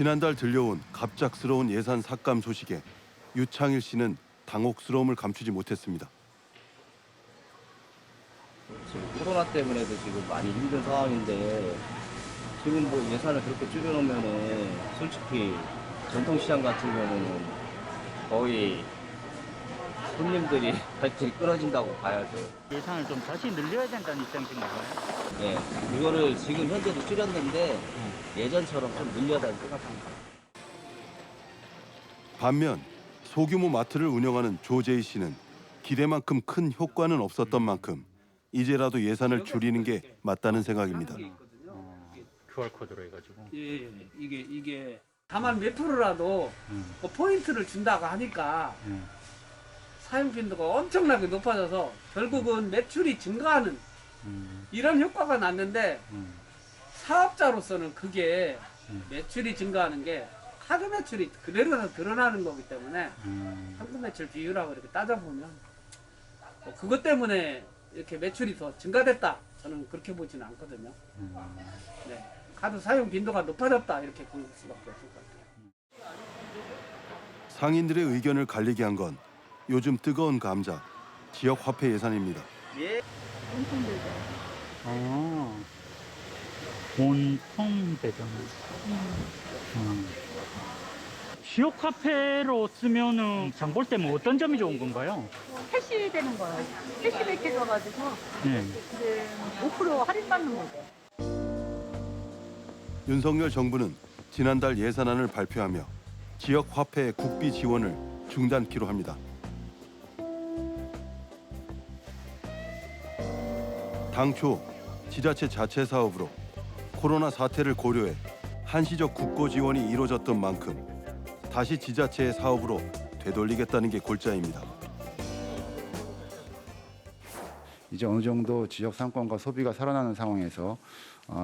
지난달 들려온 갑작스러운 예산 삭감 소식에 유창일 씨는 당혹스러움을 감추지 못했습니다. 지금 코로나 때문에도 지금 많이 힘든 상황인데 지금 뭐 예산을 그렇게 줄여놓으면은 솔직히 전통시장 같은 경우는 거의 손님들이 발길이 끊어진다고 봐야죠. 예산을 좀 다시 늘려야 된다는 입장이신가요? 네, 이거를 지금 현재도 줄였는데 예전처럼 좀 늘려야 된다고 생각합니다. 반면 소규모 마트를 운영하는 조재희 씨는 기대만큼 큰 효과는 없었던 만큼 이제라도 예산을 줄이는 게 맞다는 생각입니다. QR코드로 해가지고. 예, 이게 다만 몇 프로라도 그 포인트를 준다고 하니까 사용 빈도가 엄청나게 높아져서 결국은 매출이 증가하는 이런 효과가 났는데 사업자로서는 그게 매출이 증가하는 게 카드 매출이 그대로 드러나는 거기 때문에 현금 매출 비율하고 이렇게 따져보면 뭐 그것 때문에 이렇게 매출이 더 증가됐다 저는 그렇게 보지는 않거든요. 네, 카드 사용 빈도가 높아졌다 이렇게 볼 수밖에 없을 것 같아요. 상인들의 의견을 갈리게 한 건 요즘 뜨거운 감자, 지역 화폐 예산입니다. 본통 배정. 지역 카페로 쓰면은 장 볼 때면 어떤 점이 좋은 건가요? 캐시되는 거예요. 캐시백 해줘가지고 네. 이제 5% 할인받는 거죠. 윤석열 정부는 지난달 예산안을 발표하며 지역 화폐 국비 지원을 중단키로 합니다. 당초 지자체 자체 사업으로 코로나 사태를 고려해 한시적 국고 지원이 이루어졌던 만큼 다시 지자체의 사업으로 되돌리겠다는 게 골자입니다. 이제 어느 정도 지역 상권과 소비가 살아나는 상황에서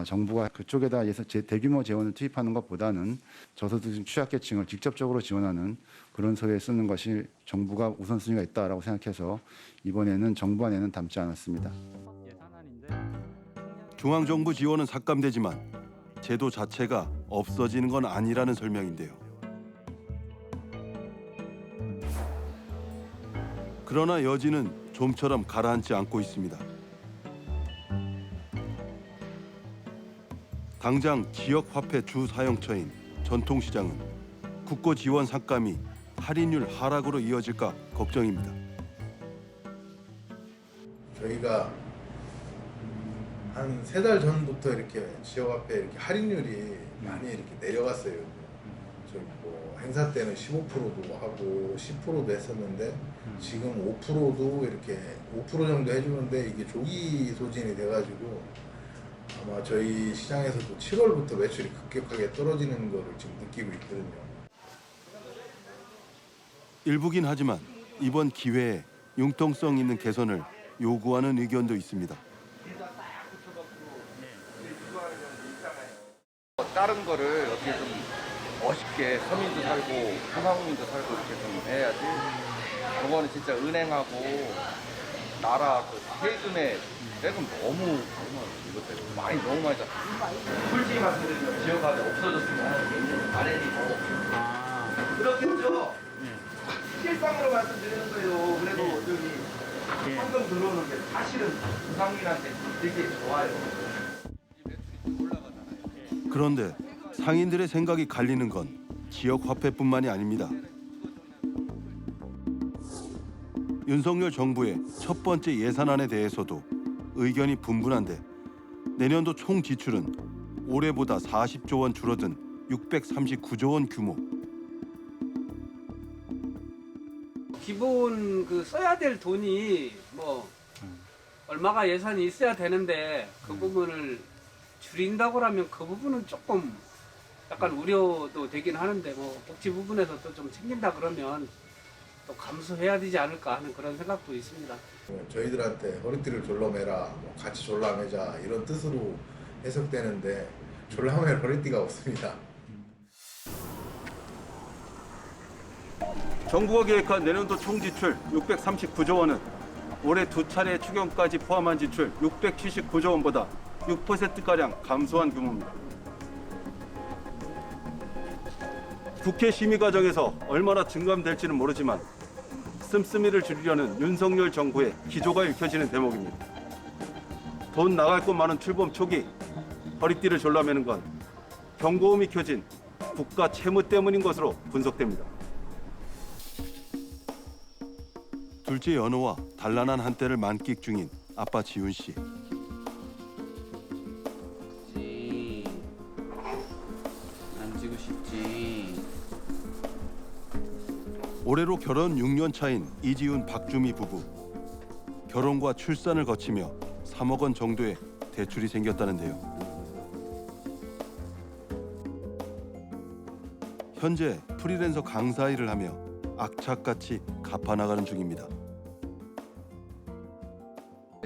정부가 그쪽에다 대규모 재원을 투입하는 것보다는 저소득 취약계층을 직접적으로 지원하는 그런 소리에 쓰는 것이 정부가 우선순위가 있다라고 생각해서 이번에는 정부안에는 담지 않았습니다. 중앙정부 지원은 삭감되지만 제도 자체가 없어지는 건 아니라는 설명인데요. 그러나 여지는 좀처럼 가라앉지 않고 있습니다. 당장 지역 화폐 주 사용처인 전통시장은 국고 지원 삭감이 할인율 하락으로 이어질까 걱정입니다. 저희가 한 3달 전부터 이렇게 지역화폐 이렇게 할인율이 많이 이렇게 내려갔어요. 저희 뭐 행사 때는 15%도 하고 10%도 했었는데 지금 5%도 이렇게 5% 정도 해주는데 이게 조기 소진이 돼가지고 아마 저희 시장에서도 7월부터 매출이 급격하게 떨어지는 거를 지금 느끼고 있거든요. 일부긴 하지만 이번 기회에 융통성 있는 개선을 요구하는 의견도 있습니다. 다른 거를 어떻게 좀 멋있게 서민도 살고 소상공인도 살고 이렇게 좀 해야지. 저거는 진짜 은행하고 나라 그 세금에 세금 너무 이것 때문에 많이 너무 많이 잡혀. 솔직히 말씀드리면 지역화가 없어졌으면 몇년 안에도 그렇겠죠. 실상으로 말씀드리는 거예요. 그래도 저기 현금 들어오는 게 사실은 소상공인한테 되게 좋아요. 그런데 상인들의 생각이 갈리는 건 지역 화폐뿐만이 아닙니다. 윤석열 정부의 첫 번째 예산안에 대해서도 의견이 분분한데 내년도 총 지출은 올해보다 40조 원 줄어든 639조 원 규모. 기본 그 써야 될 돈이 뭐 얼마가 예산이 있어야 되는데 그 부분을 줄인다고 하면 그 부분은 조금 약간 우려도 되긴 하는데 뭐 복지 부분에서 또 좀 챙긴다 그러면 또 감수해야 되지 않을까 하는 그런 생각도 있습니다. 저희들한테 허리띠를 졸라매라, 뭐 같이 졸라매자 이런 뜻으로 해석되는데 졸라맬 허리띠가 없습니다. 정부가 계획한 내년도 총 지출 639조 원은 올해 두 차례 추경까지 포함한 지출 679조 원보다 6%가량 감소한 규모입니다. 국회 심의 과정에서 얼마나 증감될지는 모르지만 씀씀이를 줄이려는 윤석열 정부의 기조가 읽혀지는 대목입니다. 돈 나갈 곳 많은 출범 초기 허리띠를 졸라매는 건 경고음이 켜진 국가 채무 때문인 것으로 분석됩니다. 둘째 연호와 단란한 한때를 만끽 중인 아빠 지훈 씨. 만지고 싶지. 올해로 결혼 6년 차인 이지훈 박주미 부부. 결혼과 출산을 거치며 3억 원 정도의 대출이 생겼다는데요. 현재 프리랜서 강사 일을 하며 악착같이 갚아나가는 중입니다.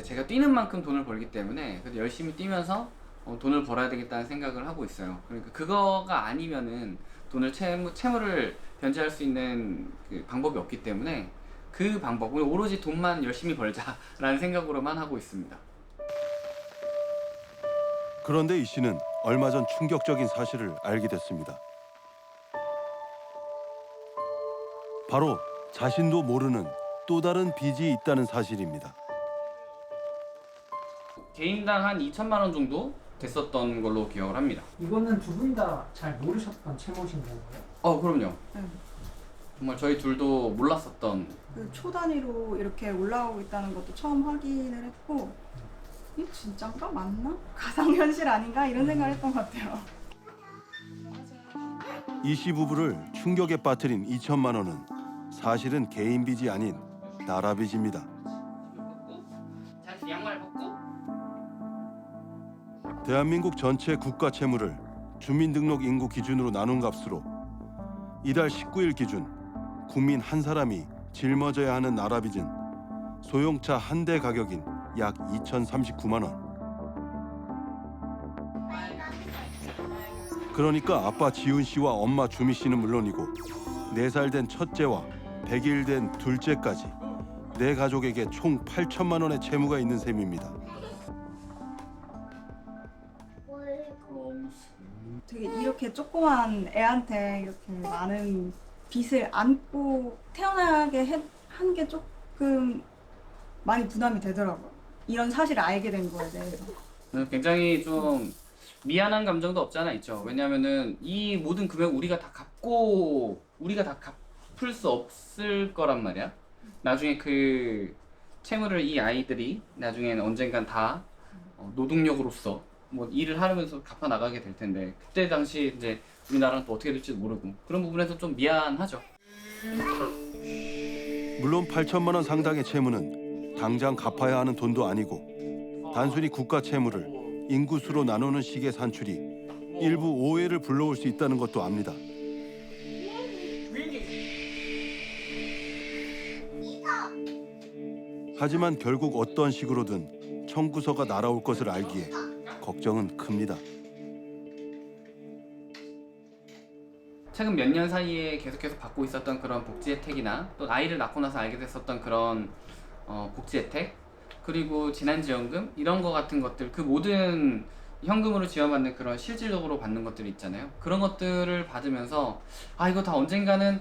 제가 뛰는 만큼 돈을 벌기 때문에 그래도 열심히 뛰면서 돈을 벌어야 되겠다는 생각을 하고 있어요. 그러니까 그거가 아니면은 돈을 채무를 변제할 수 있는 그 방법이 없기 때문에 그 방법을 오로지 돈만 열심히 벌자라는 생각으로만 하고 있습니다. 그런데 이 씨는 얼마 전 충격적인 사실을 알게 됐습니다. 바로 자신도 모르는 또 다른 빚이 있다는 사실입니다. 개인당 한 2천만 원 정도 됐었던 걸로 기억을 합니다. 이거는 두 분 다 잘 모르셨던 채무신 건가요? 그럼요. 네. 정말 저희 둘도 몰랐었던. 그 초 단위로 이렇게 올라오고 있다는 것도 처음 확인을 했고, 이 진짠가? 맞나? 가상현실 아닌가? 이런 생각을 했던 것 같아요. 이 씨 부부를 충격에 빠뜨린 2천만 원은 사실은 개인 빚이 아닌 나라 빚입니다. 자, 양말 벗고. 대한민국 전체 국가 채무를 주민등록 인구 기준으로 나눈 값으로 이달 19일 기준 국민 한 사람이 짊어져야 하는 나라 빚은 소형차 한 대 가격인 약 2,039만 원. 그러니까 아빠 지훈 씨와 엄마 주미 씨는 물론이고 4살 된 첫째와 100일 된 둘째까지 네 가족에게 총 8천만 원의 채무가 있는 셈입니다. 되게 이렇게 조그만 애한테 이렇게 많은 빚을 안고 태어나게 한 게 조금 많이 부담이 되더라고요. 이런 사실을 알게 된 거에 대해서. 굉장히 좀 미안한 감정도 없지 않아 있죠. 왜냐하면은 이 모든 금액 우리가 다 갚을 수 없을 거란 말이야. 나중에 그 채무를 이 아이들이 나중에는 언젠간 다 노동력으로서 뭐 일을 하면서 갚아 나가게 될 텐데 그때 당시 이제 우리나라는 또 어떻게 될지도 모르고 그런 부분에서 좀 미안하죠. 물론 8천만 원 상당의 채무는 당장 갚아야 하는 돈도 아니고 단순히 국가 채무를 인구수로 나누는 식의 산출이 일부 오해를 불러올 수 있다는 것도 압니다. 하지만 결국 어떤 식으로든 청구서가 날아올 것을 알기에 걱정은 큽니다. 최근 몇 년 사이에 계속해서 받고 있었던 그런 복지 혜택이나 또 아이를 낳고 나서 알게 됐었던 그런 복지 혜택 그리고 재난지원금 이런 거 같은 것들 그 모든 현금으로 지원받는 그런 실질적으로 받는 것들이 있잖아요. 그런 것들을 받으면서 이거 다 언젠가는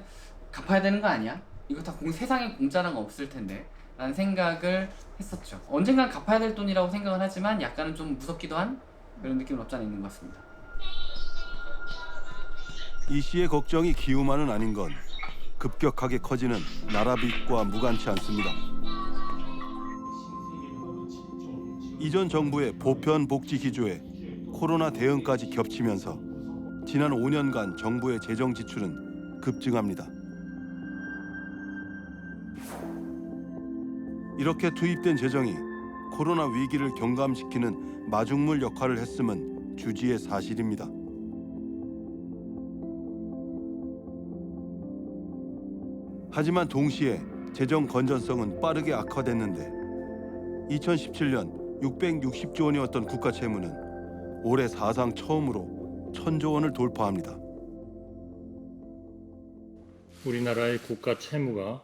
갚아야 되는 거 아니야? 이거 다 세상에 공짜란 거 없을 텐데 라는 생각을 했었죠. 언젠간 갚아야 될 돈이라고 생각을 하지만 약간은 좀 무섭기도 한 그런 느낌은 없지 않아 있는 것 같습니다. 이 씨의 걱정이 기우만은 아닌 건 급격하게 커지는 나라 빚과 무관치 않습니다. 이전 정부의 보편 복지 기조에 코로나 대응까지 겹치면서 지난 5년간 정부의 재정 지출은 급증합니다. 이렇게 투입된 재정이 코로나 위기를 경감시키는 마중물 역할을 했음은 주지의 사실입니다. 하지만 동시에 재정 건전성은 빠르게 악화됐는데 2017년 660조 원이었던 국가 채무는 올해 사상 처음으로 1,000조 원을 돌파합니다. 우리나라의 국가 채무가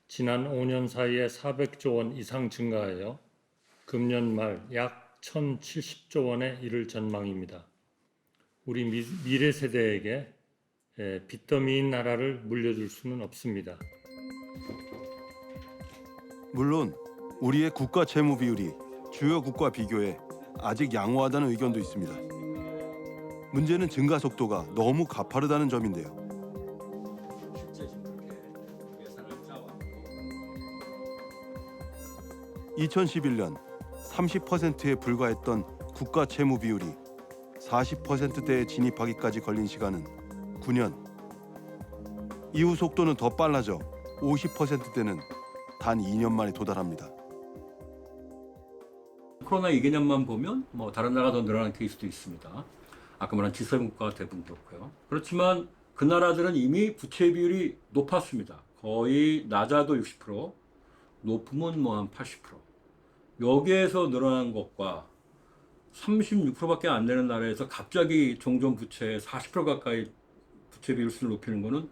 지난 5년 사이에 400조 원 이상 증가하여 금년 말 약 1,070조 원에 이를 전망입니다. 우리 미래 세대에게 빚더미인 나라를 물려줄 수는 없습니다. 물론 우리의 국가 채무 비율이 주요 국가 비교에 아직 양호하다는 의견도 있습니다. 문제는 증가 속도가 너무 가파르다는 점인데요. 2011년 30%에 불과했던 국가 채무 비율이 40%대에 진입하기까지 걸린 시간은 9년. 이후 속도는 더 빨라져 50%대는 단 2년 만에 도달합니다. 코로나 2개년만 보면 뭐 다른 나라가 더 늘어난 케이스도 있습니다. 아까 말한 G7 국가가 대부분 그렇고요. 그렇지만 그 나라들은 이미 부채 비율이 높았습니다. 거의 낮아도 60%, 높으면 뭐 한 80%. 여기에서 늘어난 것과 36%밖에 안 되는 나라에서 갑자기 종전 부채 40% 가까이 부채 비율을 높이는 것은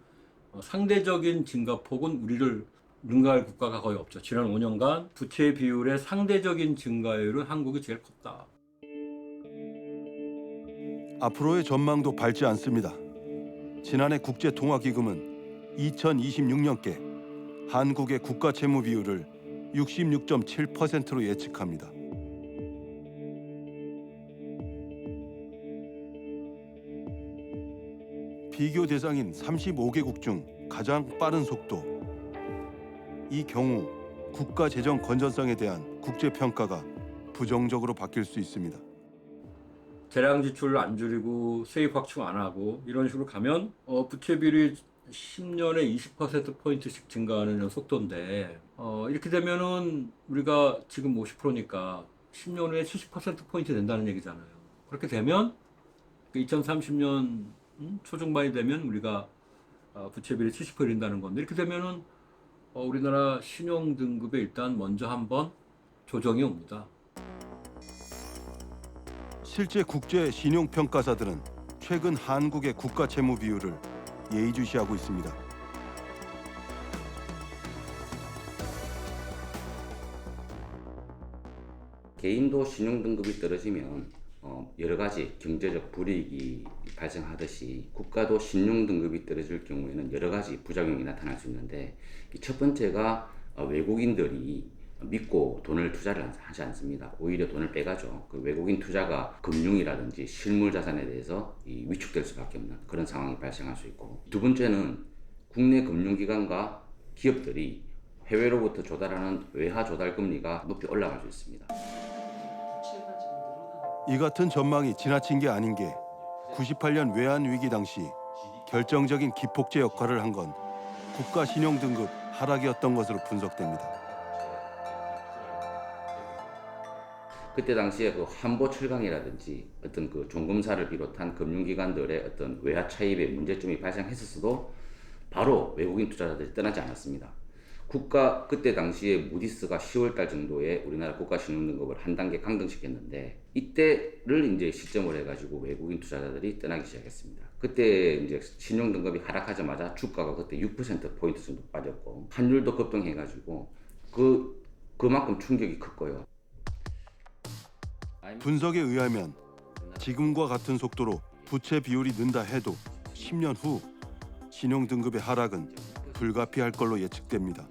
상대적인 증가폭은 우리를 능가할 국가가 거의 없죠. 지난 5년간 부채 비율의 상대적인 증가율은 한국이 제일 컸다. 앞으로의 전망도 밝지 않습니다. 지난해 국제통화기금은 2026년께 한국의 국가 채무 비율을 66.7%로 예측합니다. 비교 대상인 35개국 중 가장 빠른 속도. 이 경우 국가 재정 건전성에 대한 국제 평가가 부정적으로 바뀔 수 있습니다. 재량 지출을 안 줄이고 세입 확충 안 하고 이런 식으로 가면 부채 비율이 10년에 20%포인트씩 증가하는 속도인데 이렇게 되면은 우리가 지금 50%니까 10년 후에 70%포인트 된다는 얘기잖아요. 그렇게 되면 2030년 초중반이 되면 우리가 부채 비율이 70% 이른다는 건데 이렇게 되면은 우리나라 신용 등급에 일단 먼저 한번 조정이 옵니다. 실제 국제 신용평가사들은 최근 한국의 국가 채무 비율을 예의주시하고 있습니다. 개인도 신용 등급이 떨어지면 여러 가지 경제적 불이익이 발생하듯이 국가도 신용 등급이 떨어질 경우에는 여러 가지 부작용이 나타날 수 있는데 첫 번째가 외국인들이 믿고 돈을 투자를 하지 않습니다. 오히려 돈을 빼가죠. 그 외국인 투자가 금융이라든지 실물 자산에 대해서 위축될 수밖에 없는 그런 상황이 발생할 수 있고, 두 번째는 국내 금융기관과 기업들이 해외로부터 조달하는 외화 조달 금리가 높이 올라갈 수 있습니다. 이 같은 전망이 지나친 게 아닌 게 98년 외환위기 당시 결정적인 기폭제 역할을 한 건 국가 신용 등급 하락이었던 것으로 분석됩니다. 그때 당시에 그 한보 철강이라든지 어떤 그 종금사를 비롯한 금융기관들의 어떤 외화 차입의 문제점이 발생했었어도 바로 외국인 투자자들이 떠나지 않았습니다. 그때 당시에 무디스가 10월달 정도에 우리나라 국가 신용등급을 한 단계 강등시켰는데 이때를 이제 시점으로 해가지고 외국인 투자자들이 떠나기 시작했습니다. 그때 이제 신용등급이 하락하자마자 주가가 그때 6%포인트 정도 빠졌고 환율도 급등해가지고 그만큼 충격이 컸고요. 분석에 의하면 지금과 같은 속도로 부채 비율이 는다 해도 10년 후 신용 등급의 하락은 불가피할 걸로 예측됩니다.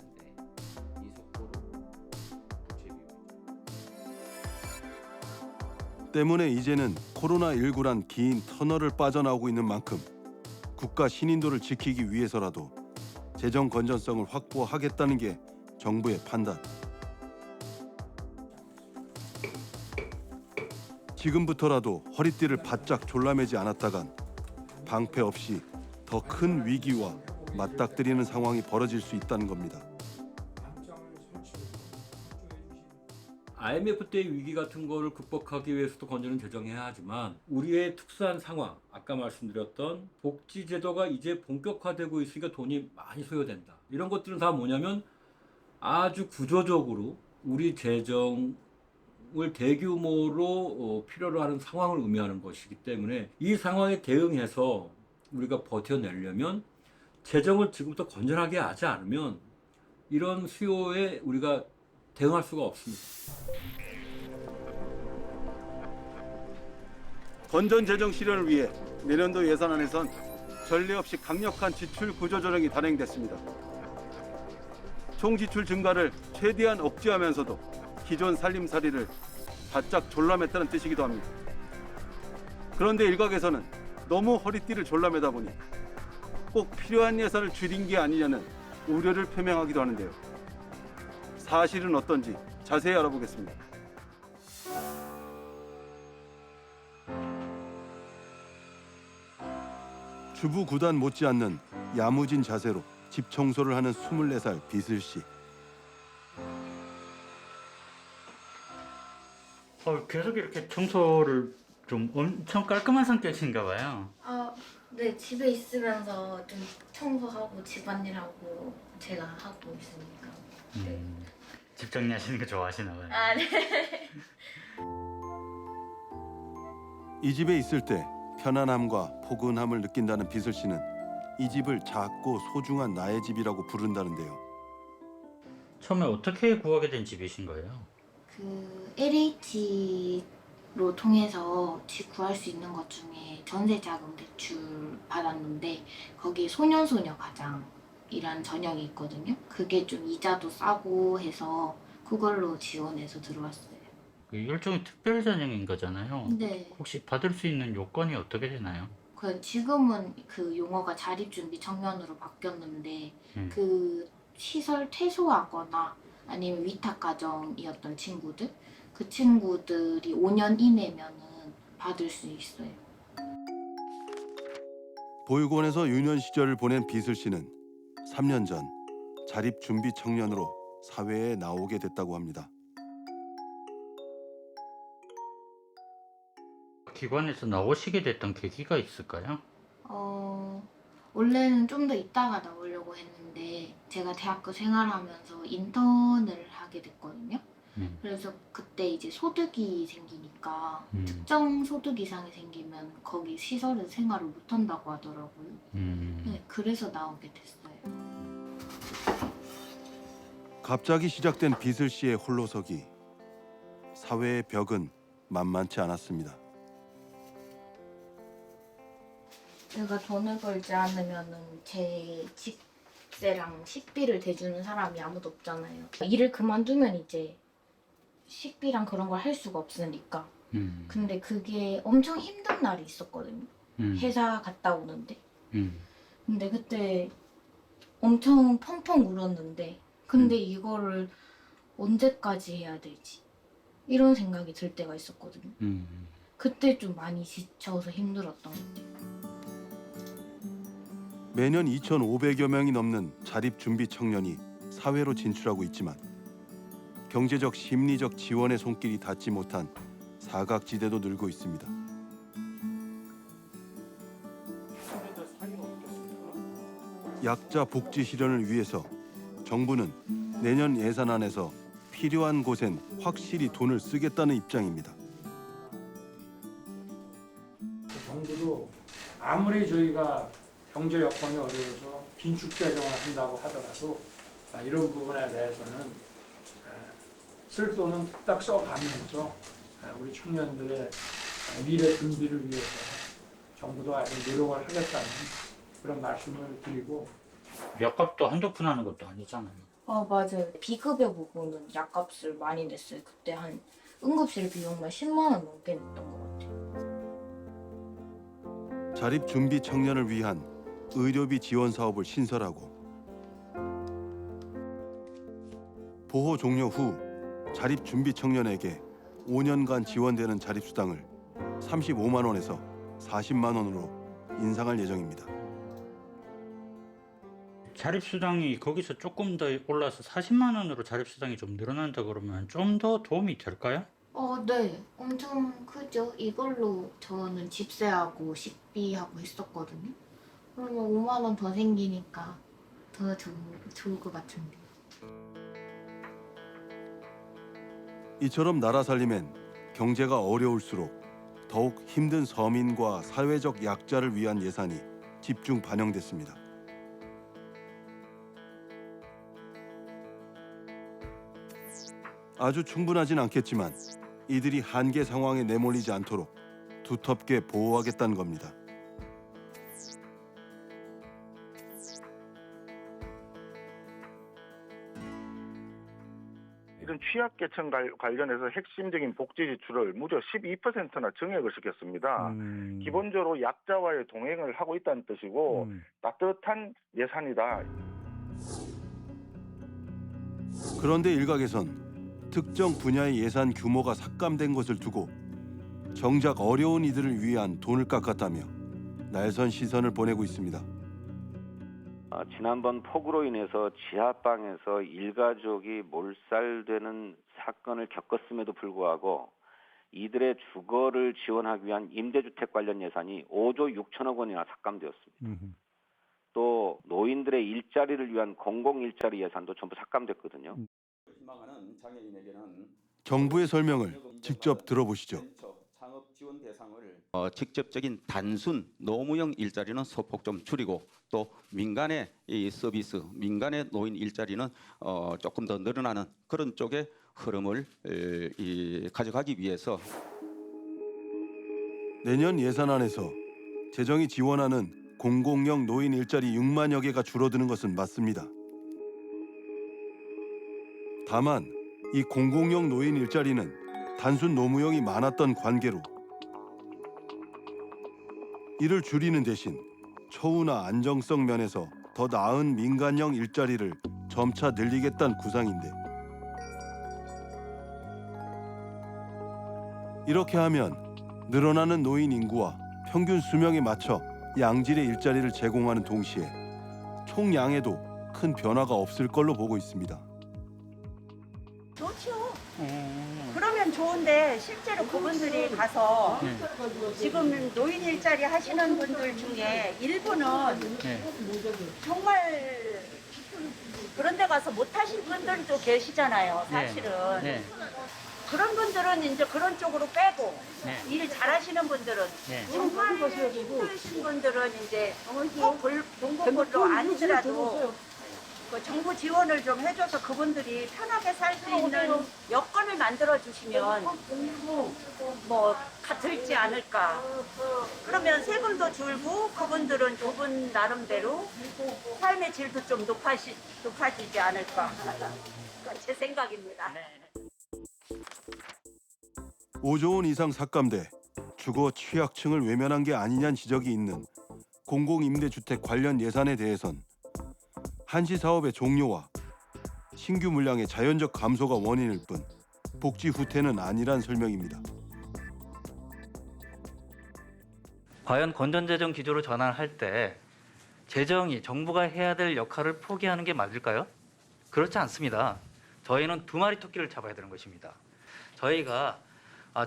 때문에 이제는 코로나19란 긴 터널을 빠져나오고 있는 만큼 국가 신인도를 지키기 위해서라도 재정 건전성을 확보하겠다는 게 정부의 판단. 지금부터라도 허리띠를 바짝 졸라매지 않았다간 방패 없이 더 큰 위기와 맞닥뜨리는 상황이 벌어질 수 있다는 겁니다. IMF 때의 위기 같은 거를 극복하기 위해서도 건전은 재정해야 하지만 우리의 특수한 상황, 아까 말씀드렸던 복지제도가 이제 본격화되고 있으니까 돈이 많이 소요된다. 이런 것들은 다 뭐냐면 아주 구조적으로 우리 재정을 대규모로 필요로 하는 상황을 의미하는 것이기 때문에 이 상황에 대응해서 우리가 버텨내려면 재정을 지금부터 건전하게 하지 않으면 이런 수요에 우리가 대응할 수가 없습니다. 건전 재정 실현을 위해 내년도 예산안에선 전례 없이 강력한 지출 구조 조정이 단행됐습니다. 총 지출 증가를 최대한 억제하면서도 기존 살림살이를 바짝 졸라맸다는 뜻이기도 합니다. 그런데 일각에서는 너무 허리띠를 졸라매다 보니 꼭 필요한 예산을 줄인 게 아니냐는 우려를 표명하기도 하는데요. 사실은 어떤지 자세히 알아보겠습니다. 주부 구단 못지않는 야무진 자세로 집 청소를 하는 24살 비슬 씨. 계속 이렇게 청소를 좀 엄청 깔끔한 성격인가 봐요. 네, 집에 있으면서 좀 청소하고 집안일하고 제가 하고 있으니까. 집 정리하시는 거 좋아하시나 봐요. 아, 네. 이 집에 있을 때 편안함과 포근함을 느낀다는 비슬 씨는 이 집을 작고 소중한 나의 집이라고 부른다는데요. 처음에 어떻게 구하게 된 집이신 거예요? 그 LH로 통해서 집 구할 수 있는 것 중에 전세 자금 대출 받았는데 거기에 소년소녀 가장이란 전형이 있거든요. 그게 좀 이자도 싸고 해서 그걸로 지원해서 들어왔어요. 일종의 특별 전형인 거잖아요. 네. 혹시 받을 수 있는 요건이 어떻게 되나요? 지금은 그 용어가 자립준비 청년으로 바뀌었는데 그 시설 퇴소하거나 아니면 위탁가정이었던 친구들 그 친구들이 5년 이내면은 받을 수 있어요. 보육원에서 유년 시절을 보낸 비슬 씨는 3년 전 자립준비 청년으로 사회에 나오게 됐다고 합니다. 기관에서 나오시게 됐던 계기가 있을까요? 원래는 좀 더 있다가 나오려고 했는데 제가 대학교 생활하면서 인턴을 하게 됐거든요. 그래서 그때 이제 소득이 생기니까 특정 소득 이상이 생기면 거기 시설에 생활을 못 한다고 하더라고요. 네, 그래서 나오게 됐어요. 갑자기 시작된 비슬 씨의 홀로서기. 사회의 벽은 만만치 않았습니다. 제가 돈을 벌지 않으면은 제 집세랑 식비를 대주는 사람이 아무도 없잖아요. 일을 그만두면 이제 식비랑 그런 걸 할 수가 없으니까. 근데 그게 엄청 힘든 날이 있었거든요. 회사 갔다 오는데. 근데 그때 엄청 펑펑 울었는데 근데 이거를 언제까지 해야 되지? 이런 생각이 들 때가 있었거든요. 그때 좀 많이 지쳐서 힘들었던 것 같아요. 매년 2,500여 명이 넘는 자립준비 청년이 사회로 진출하고 있지만 경제적, 심리적 지원의 손길이 닿지 못한 사각지대도 늘고 있습니다. 약자 복지 실현을 위해서 정부는 내년 예산안에서 필요한 곳엔 확실히 돈을 쓰겠다는 입장입니다. 정부도 아무리 저희가 경제 여건이 어려워서 긴축 재정을 한다고 하더라도 이런 부분에 대해서는 쓸 돈은 딱 써가면서 우리 청년들의 미래 준비를 위해서 정부도 아주 노력을 하겠다는 그런 말씀을 드리고. 약값도 한두 푼 하는 것도 아니잖아요. 맞아요. 비급여 부분은 약값을 많이 냈어요. 그때 한 응급실 비용만 10만 원 넘게 냈던 것 같아요. 자립준비 청년을 위한 의료비 지원 사업을 신설하고 보호 종료 후 자립준비 청년에게 5년간 지원되는 자립수당을 35만 원에서 40만 원으로 인상할 예정입니다. 자립수당이 거기서 조금 더 올라서 40만 원으로 자립수당이 좀 늘어난다 그러면 좀 더 도움이 될까요? 네. 엄청 크죠. 이걸로 저는 집세하고 식비하고 했었거든요. 그러면 5만 원 더 생기니까 더 좋을 것 같은데. 이처럼 나라 살림엔 경제가 어려울수록 더욱 힘든 서민과 사회적 약자를 위한 예산이 집중 반영됐습니다. 아주 충분하진 않겠지만 이들이 한계 상황에 내몰리지 않도록 두텁게 보호하겠다는 겁니다. 이런 취약계층 관련해서 핵심적인 복지 지출을 무려 12%나 증액을 시켰습니다. 기본적으로 약자와의 동행을 하고 있다는 뜻이고 따뜻한 예산이다. 그런데 일각에선 특정 분야의 예산 규모가 삭감된 것을 두고 정작 어려운 이들을 위한 돈을 깎았다며 날선 시선을 보내고 있습니다. 지난번 폭우로 인해서 지하방에서 일가족이 몰살되는 사건을 겪었음에도 불구하고 이들의 주거를 지원하기 위한 임대주택 관련 예산이 5조 6천억 원이나 삭감되었습니다. 또 노인들의 일자리를 위한 공공일자리 예산도 전부 삭감됐거든요. 정부의 설명을 직접 들어보시죠. 직접적인 단순 노무형 일자리는 소폭 좀 줄이고 또 민간의 이 서비스, 민간의 노인 일자리는 조금 더 늘어나는 그런 쪽의 흐름을 가져가기 위해서 내년 예산안에서 재정이 지원하는 공공형 노인 일자리 6만여 개가 줄어드는 것은 맞습니다. 다만 이 공공형 노인 일자리는 단순 노무형이 많았던 관계로 이를 줄이는 대신 처우나 안정성 면에서 더 나은 민간형 일자리를 점차 늘리겠다는 구상인데 이렇게 하면 늘어나는 노인 인구와 평균 수명에 맞춰 양질의 일자리를 제공하는 동시에 총량에도 큰 변화가 없을 걸로 보고 있습니다. 좋죠. 그러면 좋은데 실제로 그분들이 가서 지금 노인 일자리 하시는 분들 중에 일부는 정말 그런 데 가서 못 하신 분들도 계시잖아요, 사실은. 그런 분들은 이제 그런 쪽으로 빼고 일 잘하시는 분들은 정말 힘드신 분들은 이제 꼭 공공물로 아니더라도 그 정부 지원을 좀 해줘서 그분들이 편하게 살 수 있는 여건을 만들어 주시면 뭐 같을지 않을까. 그러면 세금도 줄고 그분들은 그분 나름대로 삶의 질도 좀 높아지지 않을까. 제 생각입니다. 5조 원 이상 삭감돼 주거 취약층을 외면한 게 아니냐는 지적이 있는 공공임대주택 관련 예산에 대해선 한시 사업의 종료와 신규 물량의 자연적 감소가 원인일 뿐 복지 후퇴는 아니란 설명입니다. 과연 건전재정 기조로 전환할 때 재정이 정부가 해야 될 역할을 포기하는 게 맞을까요? 그렇지 않습니다. 저희는 두 마리 토끼를 잡아야 되는 것입니다. 저희가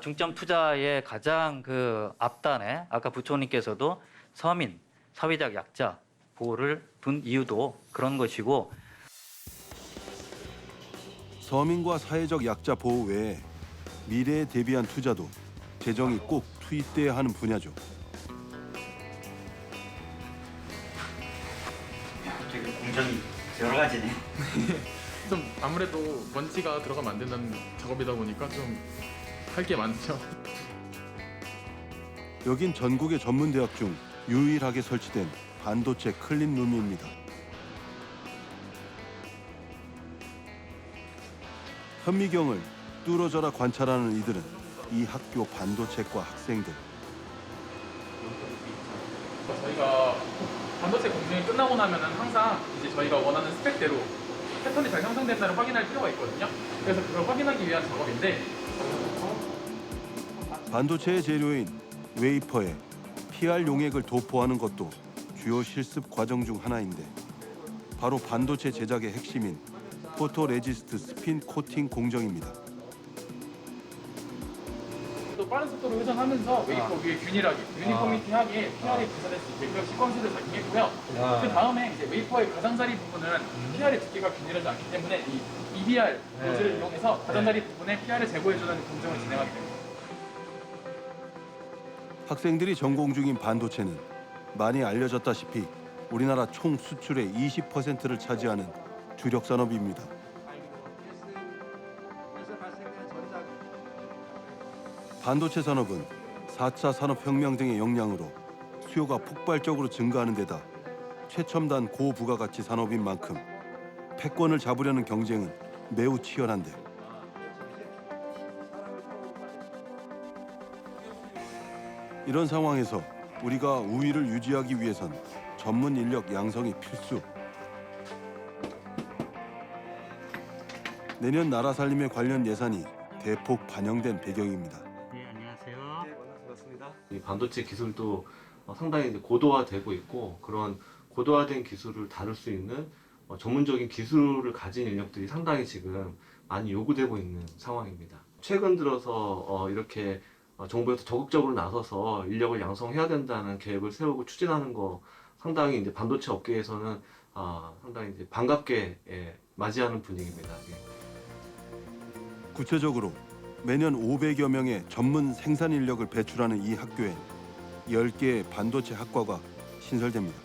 중점 투자의 가장 그 앞단에 아까 부총리께서도 서민, 사회적 약자 보호를 둔 이유도 그런 것이고 서민과 사회적 약자 보호 외에 미래에 대비한 투자도 재정이 꼭 투입돼야 하는 분야죠. 되게 공정이 여러 가지네. 좀 아무래도 먼지가 들어가면 안 되는 작업이다 보니까 좀 할 게 많죠. 여긴 전국의 전문대학 중 유일하게 설치된 반도체 클린룸입니다. 현미경을 뚫어져라 관찰하는 이들은 이 학교 반도체과 학생들. 저희가 반도체 공정이 끝나고 나면은 항상 이제 저희가 원하는 스펙대로 패턴이 잘 형성됐나를 확인할 필요가 있거든요. 그래서 그걸 확인하기 위한 작업인데 반도체의 재료인 웨이퍼에 PR 용액을 도포하는 것도 주요 실습 과정 중 하나인데 바로 반도체 제작의 핵심인 포토레지스트 스핀 코팅 공정입니다. 또 빠른 속도로 회전하면서 웨이퍼 위에 균일하게, 유니포미티하게 PR이 분산될 수 있게끔 시퀀스를 작용했고요. 그 다음에 이제 웨이퍼의 가장자리 부분은 PR의 두께가 균일하지 않기 때문에 이 EBR 로즈를 이용해서 가장자리 부분에 PR을 제거해주는 공정을 진행하게 됩니다. 학생들이 전공 중인 반도체는 많이 알려졌다시피 우리나라 총 수출의 20%를 차지하는 주력 산업입니다. 반도체 산업은 4차 산업혁명 등의 영향으로 수요가 폭발적으로 증가하는 데다 최첨단 고부가가치 산업인 만큼 패권을 잡으려는 경쟁은 매우 치열한데 이런 상황에서 우리가 우위를 유지하기 위해선 전문 인력 양성이 필수. 내년 나라 살림에 관련 예산이 대폭 반영된 배경입니다. 네, 안녕하세요. 반갑습니다. 이 반도체 기술도 상당히 이제 고도화되고 있고 그런 고도화된 기술을 다룰 수 있는 전문적인 기술을 가진 인력들이 상당히 지금 많이 요구되고 있는 상황입니다. 최근 들어서 이렇게 정부에서 적극적으로 나서서 인력을 양성해야 된다는 계획을 세우고 추진하는 거 상당히 이제 반도체 업계에서는 상당히 이제 반갑게 맞이하는 분위기입니다. 구체적으로 매년 500여 명의 전문 생산 인력을 배출하는 이 학교에 10개의 반도체 학과가 신설됩니다.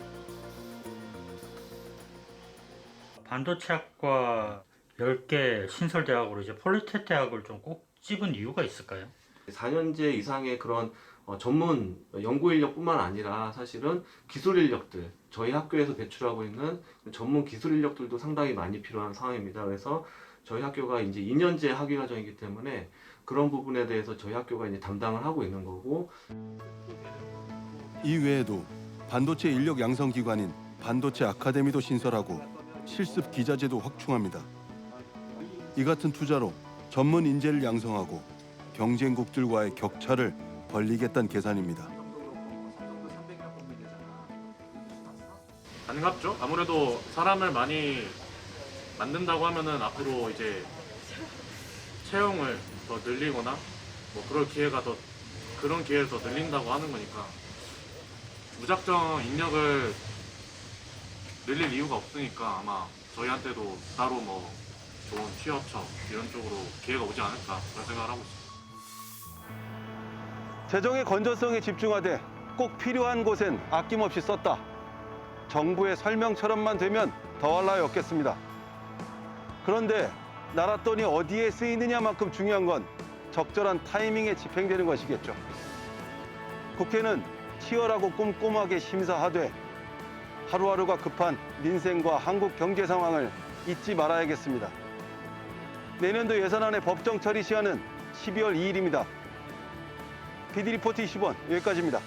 반도체학과 10개 신설대학으로 이제 폴리텍 대학을 좀 꼭 집은 이유가 있을까요? 4년제 이상의 그런 전문 연구 인력뿐만 아니라 사실은 기술 인력들, 저희 학교에서 배출하고 있는 전문 기술 인력들도 상당히 많이 필요한 상황입니다. 그래서 저희 학교가 이제 2년제 학위 과정이기 때문에 그런 부분에 대해서 저희 학교가 이제 담당을 하고 있는 거고. 이 외에도 반도체 인력 양성 기관인 반도체 아카데미도 신설하고 실습 기자재도 확충합니다. 이 같은 투자로 전문 인재를 양성하고 경쟁국들과의 격차를 벌리겠다는 계산입니다. 반갑죠? 아무래도 사람을 많이 만든다고 하면은 앞으로 이제 채용을 더 늘리거나 뭐 그런 기회를 더 늘린다고 하는 거니까 무작정 인력을 늘릴 이유가 없으니까 아마 저희한테도 따로 뭐 좋은 취업처 이런 쪽으로 기회가 오지 않을까 그런 생각을 하고 있습니다. 재정의 건전성에 집중하되 꼭 필요한 곳엔 아낌없이 썼다. 정부의 설명처럼만 되면 더할 나위 없겠습니다. 그런데 날았더니 어디에 쓰이느냐만큼 중요한 건 적절한 타이밍에 집행되는 것이겠죠. 국회는 치열하고 꼼꼼하게 심사하되 하루하루가 급한 민생과 한국 경제 상황을 잊지 말아야겠습니다. 내년도 예산안의 법정 처리 시한은 12월 2일입니다. PD리포트 20원 여기까지입니다.